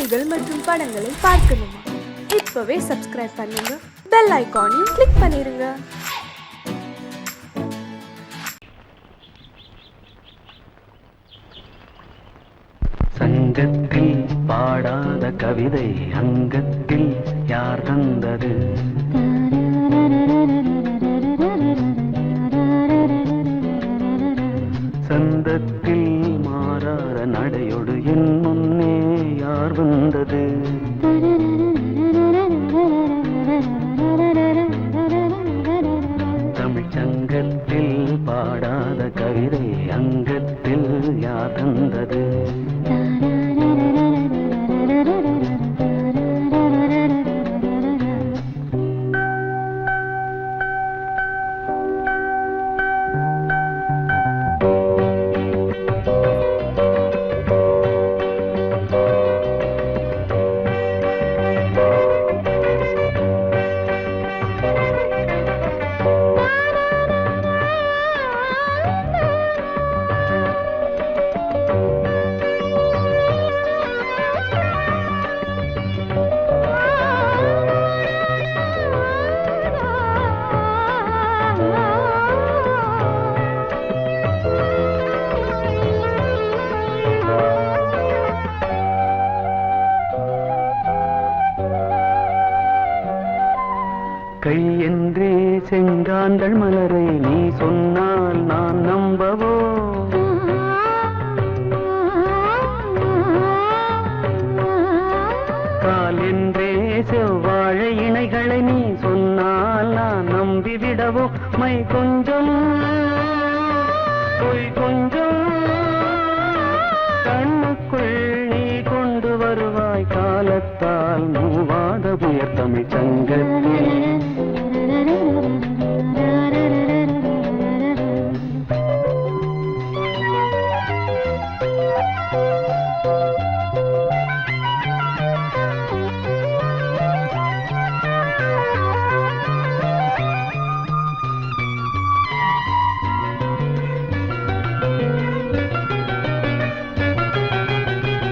செய்திகள் மற்றும் படங்களை பார்க்கணுமா? இப்பவே சப்ஸ்கிரைப் பண்ணுங்க, பெல் ஐகானையும் கிளிக் பண்ணிருங்க. சங்கத்தில் பாடாத கவிதை அங்கத்தில் யார் தந்தது? சந்தத்தில் மாறாத நடையோடு என் முன்னே யார் வந்தது? தமிழ் சங்கத்தில் பாடாத கவிதை அங்கத்தில் யார் தந்தது? கை என்றே செங்காந்தள் மலரை நீ சொன்னால் நான் நம்பவோ? கால் என்றே செவ்வாழை இணைகளை நீ சொன்னால் நான் நம்பிவிடவோ? மை கொஞ்சம் பொய் கொஞ்சம் கண்ணுக்குள் நீ கொண்டு வருவாய் காலத்தால் மூவாத புயர் தமிழ் சங்கத்தில்.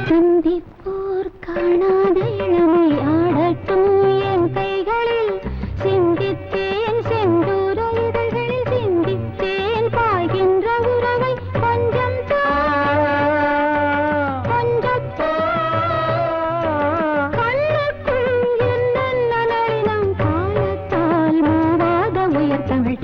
சிந்திப்போர் காணாத இளமை ஆடட்டும் என் கைகளில், சிந்தித்தேன் செந்தூர இதழ்களில், சிந்தித்தேன் பாய்கின்ற உறவை கொஞ்சம் கண்ணுக்குள் என்னென்ன நளினம் காலத்தால் மூவாத உயர் தமிழ்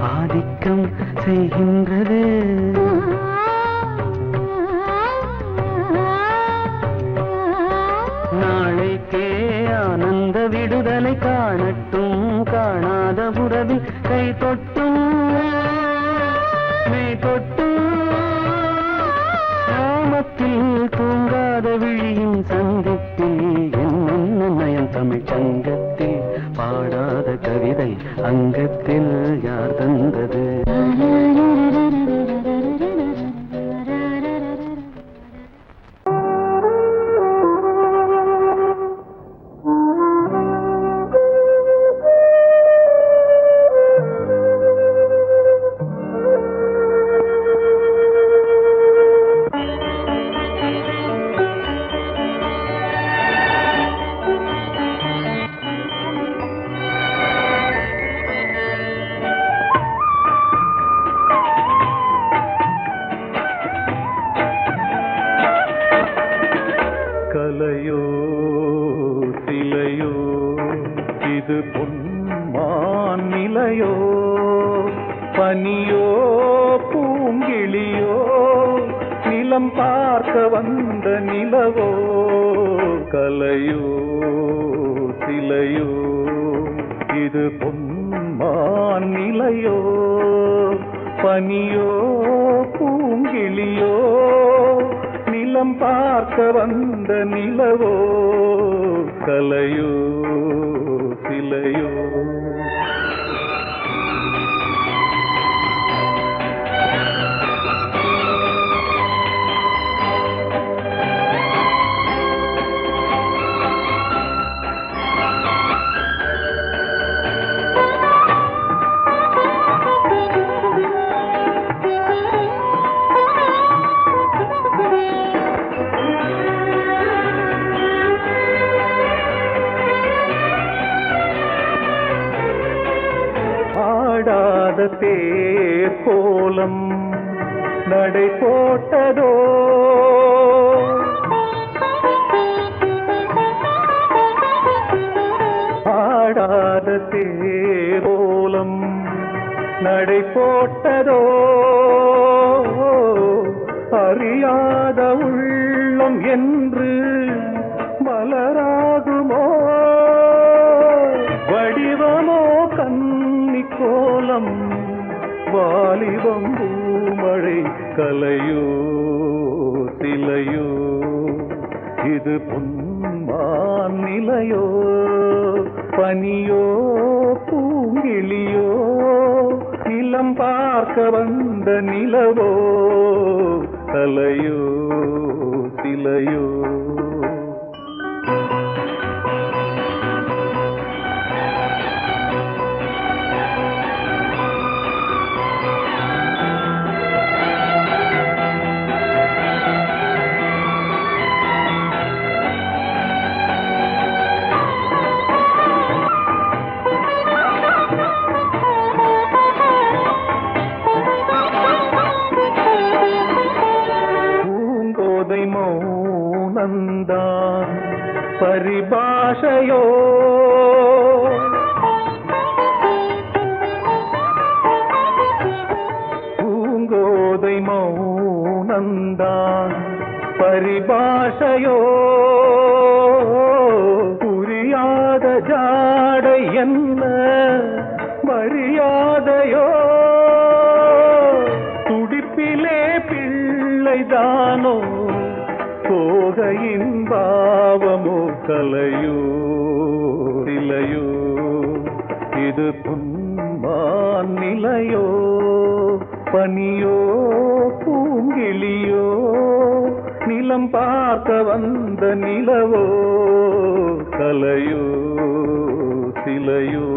ஆதிக்கம் செய்கின்றது. நாளைக்கே ஆனந்த விடுதலை காணட்டும் காணாத உறவில் கை தொட்டும் மெய் தொட்டும் நாமத்தில் தூங்காத விழியின் சந்திப்பில் என்னென்ன நயம் தமிழ் சங்கத்தில் பாடாத கவிதை அங்கத்தில் யார் தந்தது? கலையோ சிலையோ இது பொன்மான் நிலையோ, பனியோ பூங்கிளியோ நிலம் பார்க்க வந்த நிலவோ? கலையோ சிலையோ இது பொன்மான் நிலையோ, பனியோ பூங்கிளியோ நிலம் பார்க்க வந்த நிலவோ கலையோ சிலையோ ஆடாத தேர் கோலம் நடை போட்டதோ ஆடாத தேர் கோலம் நடை போட்டதோ அறியாத உள்ளம் என்று மலராகுமோ வடிவமோ கன்னி கோலம் வாலிபம் பூமழை கலையோ சிலையோ இது பொன்மான் நிலையோ பனியோ பூங்கிளியோ நிலம் பார்க்க வந்த நிலவோ கலையோ சிலையோ மௌனந்தான் பரிபாஷையோ பூங்கோதை மௌனந்தான் பரிபாஷையோ புரியாத ஜாடை என்ன மரியாதையோ துடிப்பிலே பிள்ளைதானோ சோகையின் பாவமோ கலையோ சிலையோ இது பொன்மான் நிலையோ பனியோ பூங்கிளியோ நிலம் பார்க்க வந்த நிலவோ கலையோ சிலையோ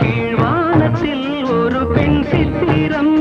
கீழ்வானத்தில் ஒரு பெண் சித்திரம்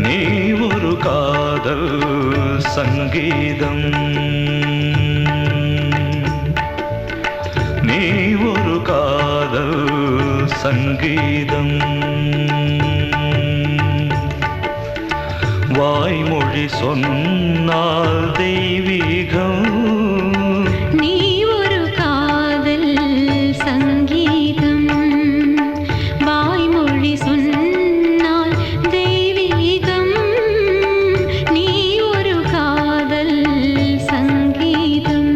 நீ ஒரு காதல் சங்கீதம், நீ ஒரு காதல் சங்கீதம், வாய்மொழி சொன்னால் தெய்வீகம். நீ ஒரு காதல் சங்கீதம், வாய்மொழி சொன்னால் தெய்வீகம். நீ ஒரு காதல் சங்கீதம்.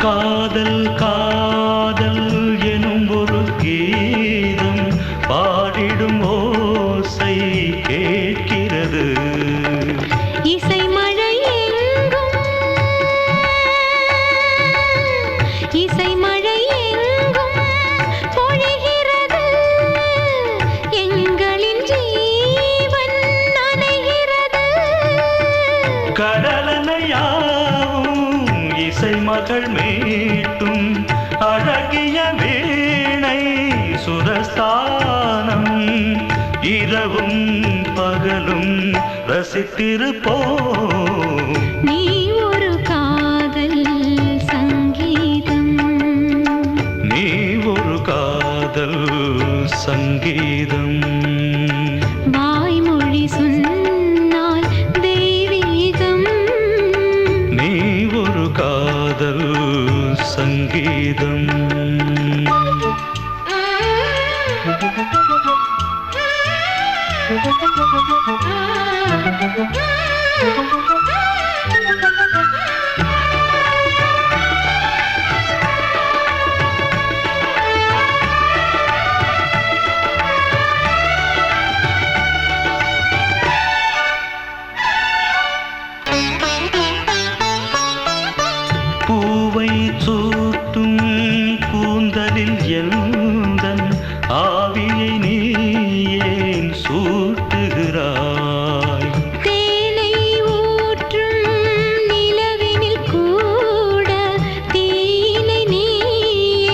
காதல் காதல் எனும் ஒரு கீதம் பாடிடும் ஓசை கேட்கிறது. இசை மழை எங்கும், இசை மழை எங்கும் பொழிகிறது. எங்களின் ஜீவன் நனைகிறது. கடலனையாவும் இசை மகள் மீட்டும் அழகிய வீணை சுரஸ்தானம். இரவும் பகலும் ரசித்திருப்போம். நீ ஒரு காதல் சங்கீதம், நீ ஒரு காதல் சங்கீதம், வாய்மொழி சொன்னால் தெய்வீகம். நீ ஒரு காதல் சங்கீதம். பூவை சூட்டும் கூந்தலில் எந்தன் ஆவியை நீ ஏன் சூட்டுகிறாய்? தேனை ஊற்றும் நிலவினில் கூட தீனை நீ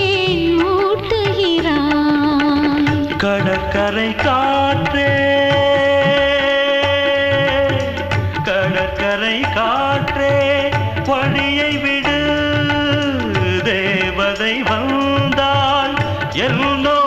ஏன் மூட்டுகிறாய்? கடற்கரை காற்றே, கடற்கரை காற்றே பணியை விடு. தேவதை வந்தால் என்னோ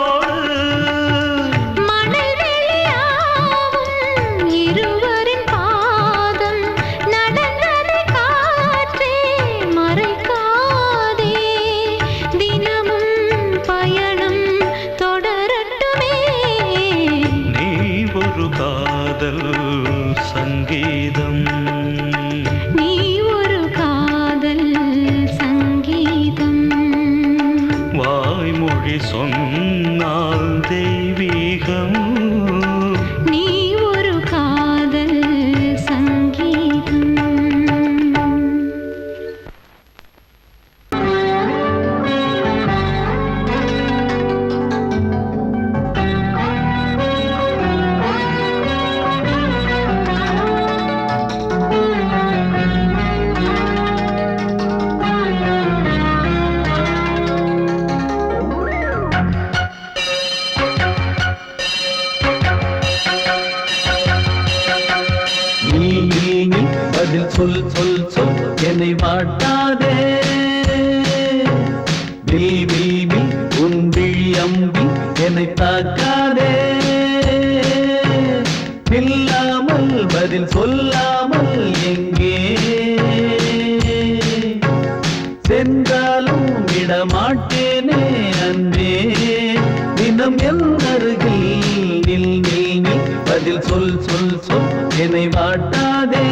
பதில் சொல் சொல் சொல் என்னை வாட்டாதே. வில் வில் வில் உன் விழி அம்பி என்னை தாக்காதே. இல்லாமல் பதில் சொல்லாமல் எங்கே சென்றாலும் விடமாட்டேனே அன்பே. தினம் என் அருகில் நில் நில் நில் பதில் சொல் சொல் சொல் என்னை வாட்டாதே.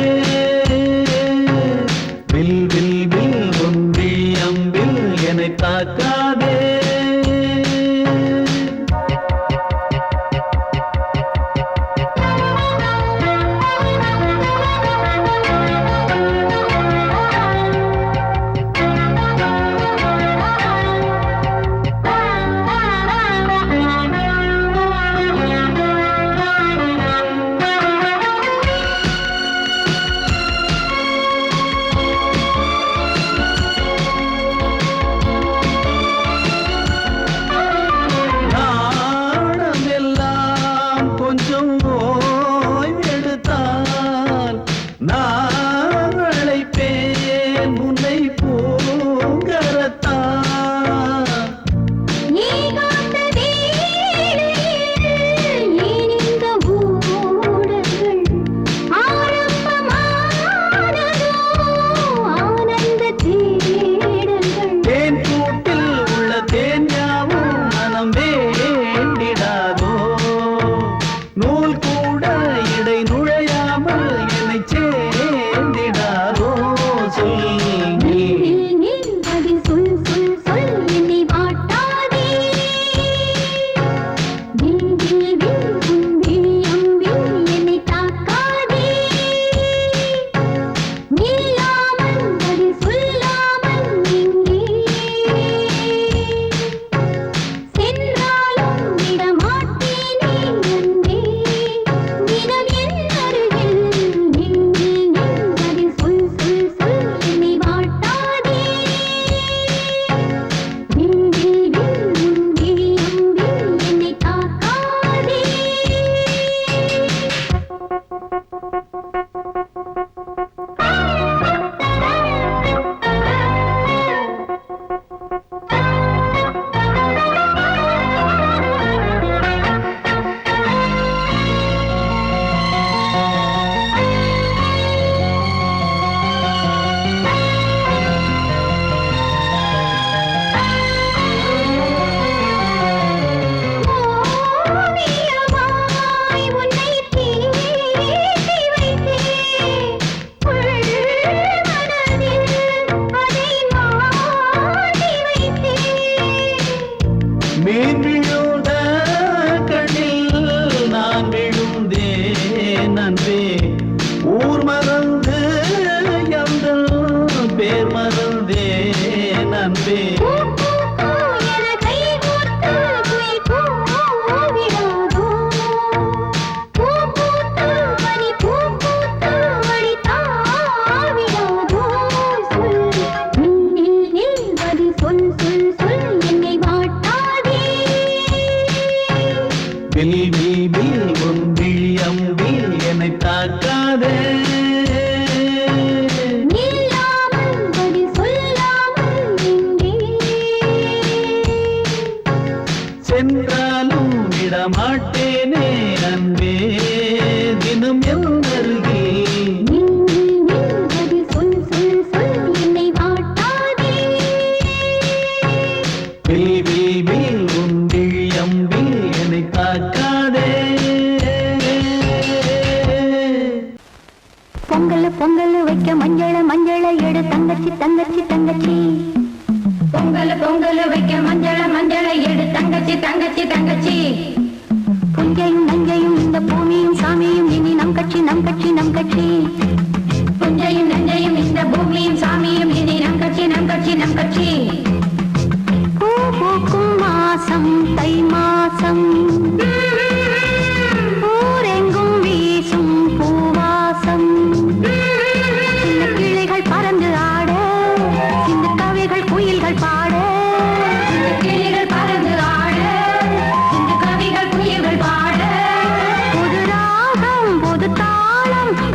வில் வில் வில் உன் விழி அம்பில் என்னை தாக்காதே.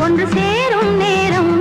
ஒன்று சேரும் நேரம்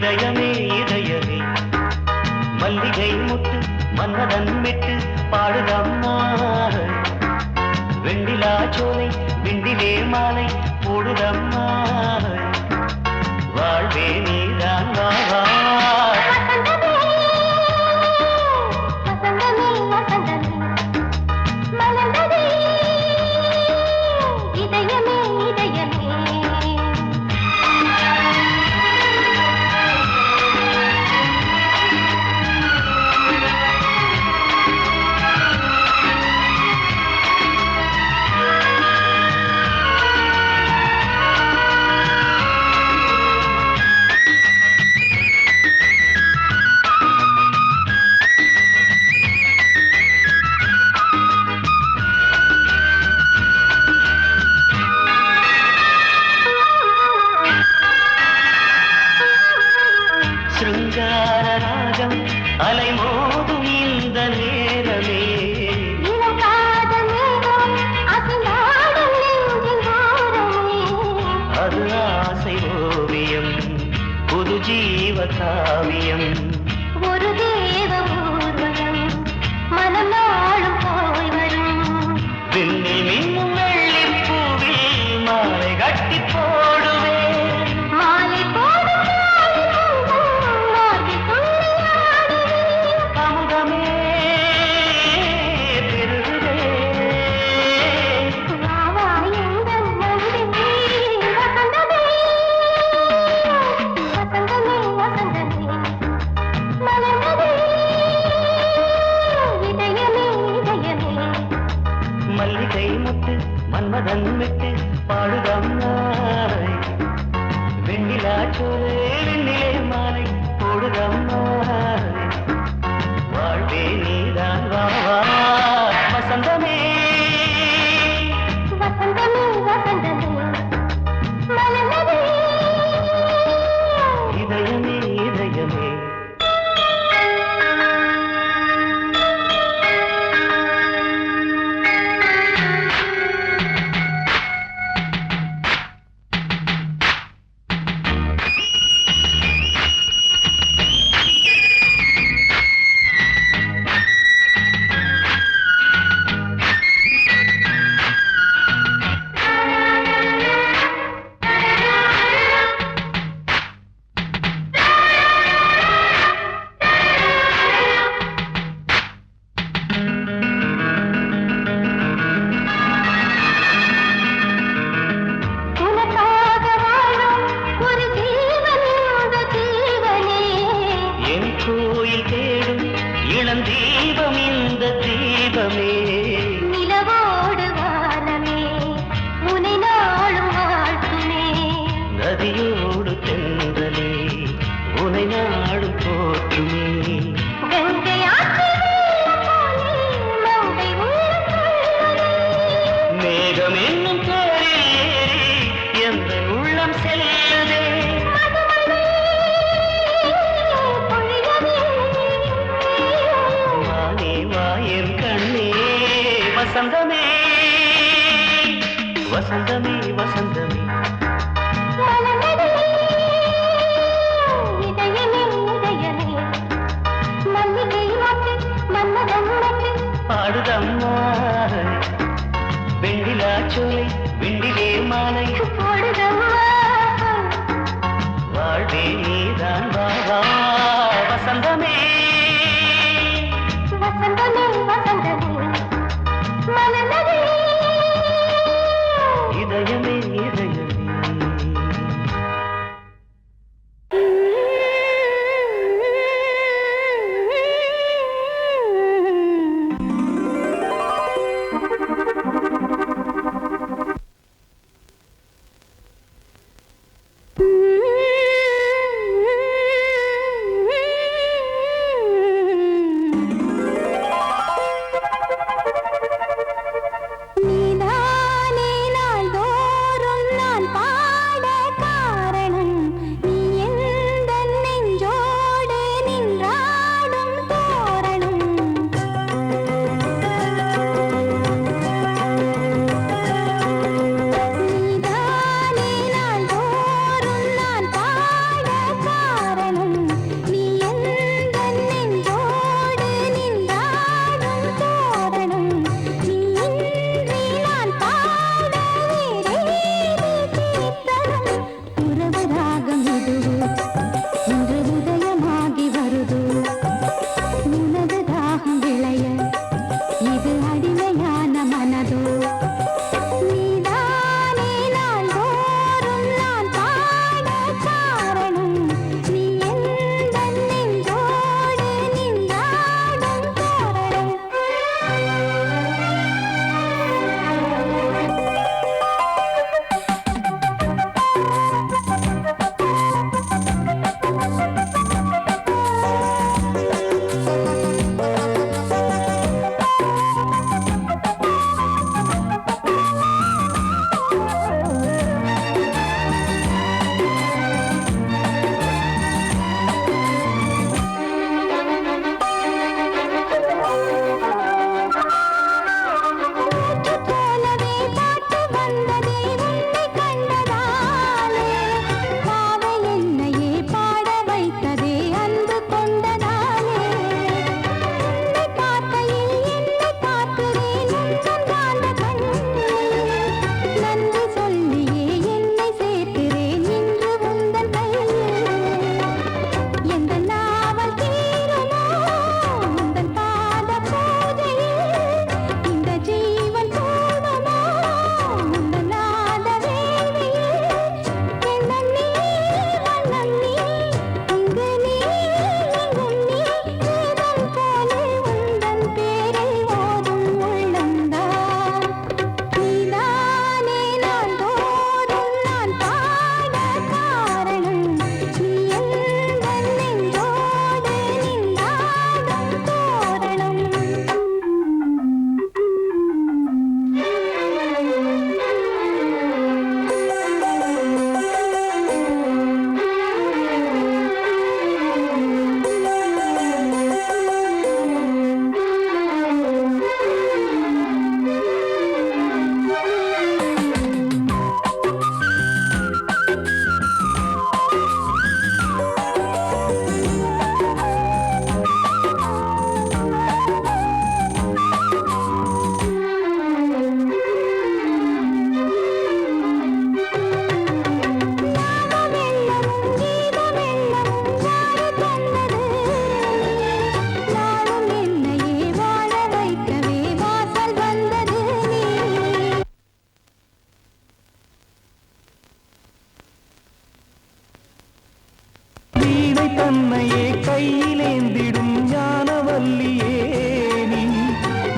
இதயமே இதயமே மல்லிகை முட்டு மன்னதன் விட்டு பாடுதம்மா வெண்ணிலா சோலை விண்டிலே மாலை போடுதம்மா வாழ்வே நீதான் வா வா. தன்னையே கையிலேந்திடும் ஞானவல்லியே நீ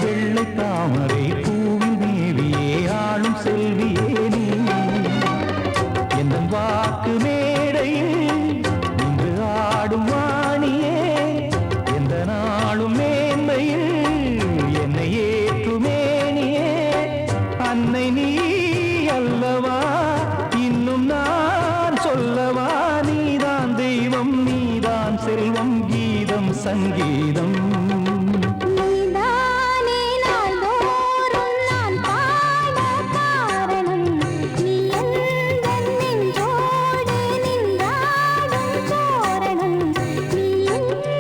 வெள்ளை தாமரை பூவின் தேவியே ஆளும் செல்வியே நீ என் வாக்கு மேடையில் நின்று ஆடும் வாணியே எந்த நாளும் மேன்மையில் என்னை ஏற்றுமேனியே அன்னை நீ அல்லவா இன்னும் நான் சொல்லவா நீதான் தெய்வம் நீதான் செல்வம் கீதம் சங்கீதம் நீதானே நாள்தோறும் நான் பாட காரணம் நீ எந்தன் நெஞ்சோடு நின்றாடும் தோரணம் நீ இன்றி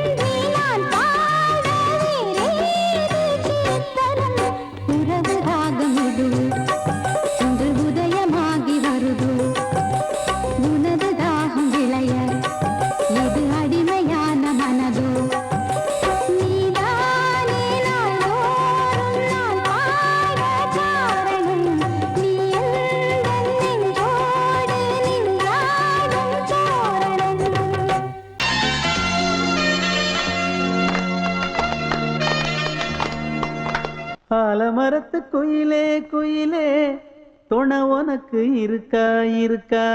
நான் பாட வேறேது கீர்த்தனம் உறவு ராகம் இது இன்று உதயமாகி வருது உனது தாகம் விளைய இது அடிமையான மனதோ நீதானே நாள்தோறும் நான் பாட காரணம் நீ எந்தன் நெஞ்சோடு நின்றாடும் தோரணம் ஆலமரத்து குயிலே குயிலே துணை உனக்கு இருக்கா இருக்கா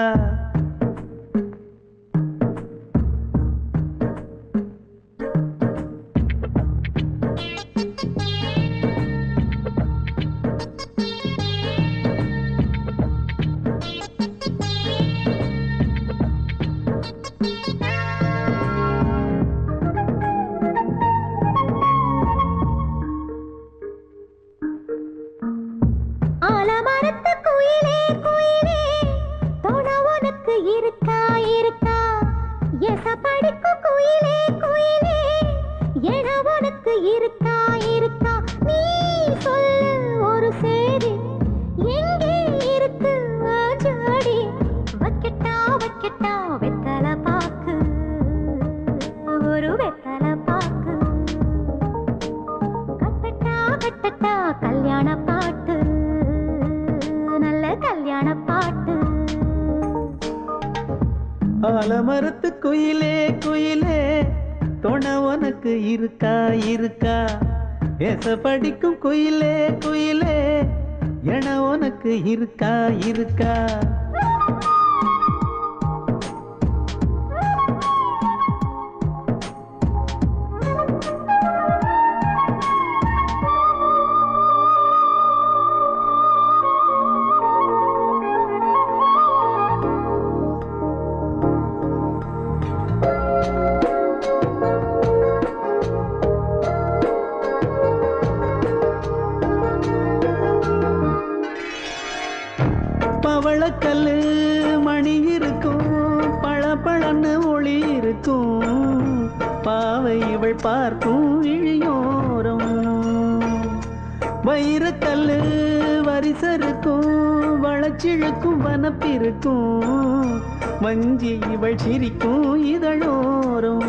ஆலமரத்து குயிலே குயிலே துணை உனக்கு இருக்கா இருக்கா எசப்படிக்கும் குயிலே குயிலே என உனக்கு இருக்கா இருக்கா நீ சொல்லு ஒரு சேதி எங்கே இருக்கு ஜோடி வைக்கட்டா வைக்கட்டா வெத்தலை பாக்கு ஒரு வெத்தலை பாக்கு கட்டட்டா கட்டட்டா கல்யாண பாட்டு நல்ல கல்யாண பாட்டு ஆலமரத்து குயிலே குயிலே துணை உனக்கு இருக்கா இருக்கா எச படிக்கும் குயிலே குயிலே என உனக்கு இருக்கா இருக்கா பவளக்கல்லு மணி இருக்கும் பளபளன்னு ஒளி இருக்கும் பாவை இவள் பார்க்கும் இழியோரம் வைரக்கல்லு வரிசருக்கும் வளச்சிழுக்கும் வனப்பிருக்கும் வஞ்சி இவள் சிரிக்கும் இதழோரம்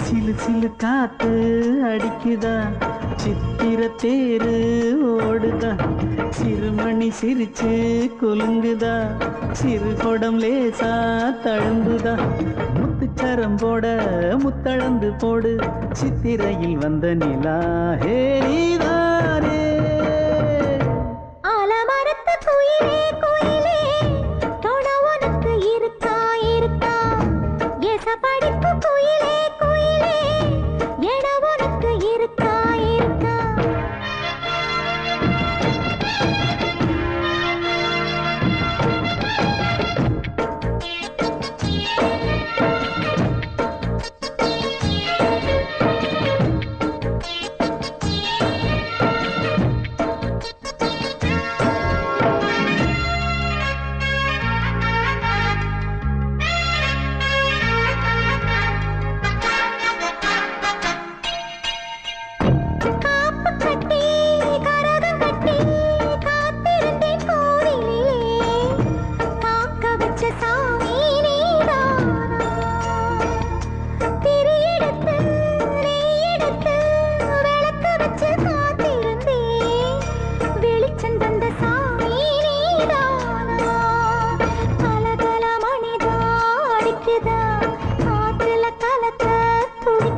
சிலு சிலு காத்து அடிக்குதா சித்திர தேரு ஓடுதா சிறுமணி சிரிச்சு குலுங்குதா சிறு கொடம் லேசா தழும்புதா முத்துச்சரம் போட முத்தளந்து போடு சித்திரையில் வந்த நிலா ஹே நீதானே ஆலமரத்து குயிலே குயிலே துணை உனக்கு இருக்கா இருக்கா எசப்படிக்கும் குயிலே குயிலே என உனக்கு இருக்கா இருக்கா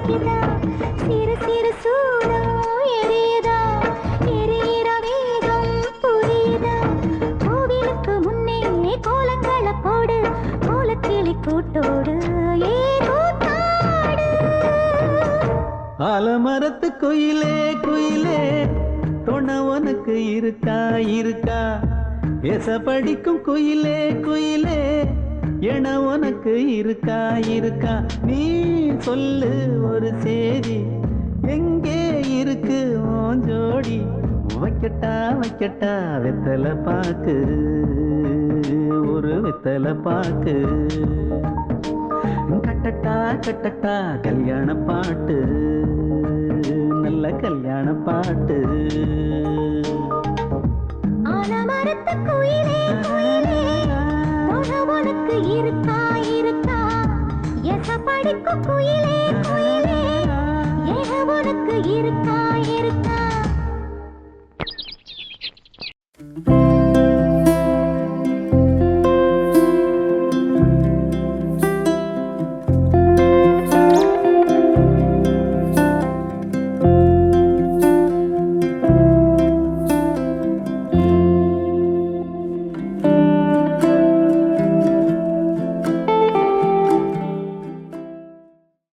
அணைக்குதா சிறு சிறு சூடம் எரியுதா எரியிற வேகம் புரியுதா கோவிலுக்கு முன்னே கோலங்கள போடு கோலக்கிளி கூட்டோடு ஏ கூத்தாடு ஆலமரத்து குயிலே குயிலே துணை உனக்கு இருக்கா இருக்கா எச படிக்கும் குயிலே குயிலே என உனக்கு இருக்கா இருக்கா நீ சொல்லு ஒரு சேதி எங்கே இருக்கு உன் ஜோடி வைக்கட்டா வைக்கட்டா வெத்தலை பாக்கு ஒரு வெத்தலை பாக்கு கட்டட்டா கட்டட்டா கல்யாண பாட்டு நல்ல கல்யாண பாட்டு ஆலமரத்து குயிலே குயிலே துணை உனக்கு இருக்கா இருக்கா எச படிக்கும் குயிலே குயிலே ஏக உனக்கு இருக்கா இருக்கா